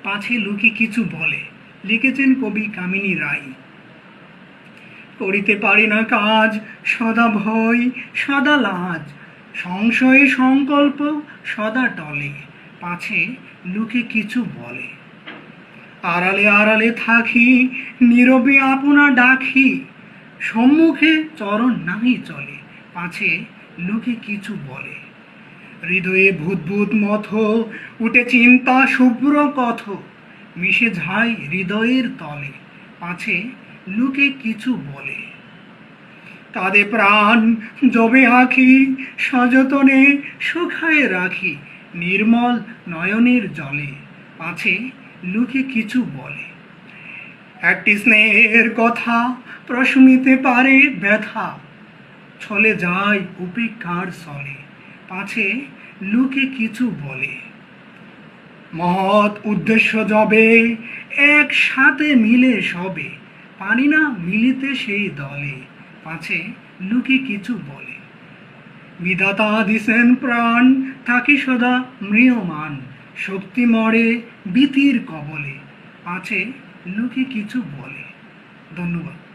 পাছে লোকে কিছু বলে। লিখেছেন কবি কামিনী রায়। করিতে পারি না কাজ, সদা ভয় সদা লাজ, সংশয়ে সংকল্প সদা টলে, পাছে লোকে কিছু বলে। আড়ালে আড়ালে থাকি, নীরবে আপনা ডাকি, সম্মুখে চরণ নাহি চলে, পাছে লোকে কিছু বলে। হৃদয়ে ভূত ভূত মথ, উঠে চিন্তা শুভ্র কথ, মিশে যায় হৃদয়ের তলে, পাছে লোকে কিছু বলে। কাঁদে প্রাণ যবে আঁখি, সযতনে শুকায়ে রাখি, নির্মল নয়নের জলে, পাছে লোকে কিছু বলে। একটি স্নেহের কথা প্রশমিতে পারে ব্যথা, ছলে যায় উপেক্ষার ছলে, পাছে লোকে কিছু বলে। মহৎ উদ্দেশ্য যবে একসাথে মিলে সবে, পারি না মিলিতে সেই দলে, পাছে লোকে কিছু বলে। বিধাতা দিছেন প্রাণ, থাকি সদা ম্রিয়মান, শক্তি মরে ভীতির কবলে, পাছে লোকে কিছু বলে। ধন্যবাদ।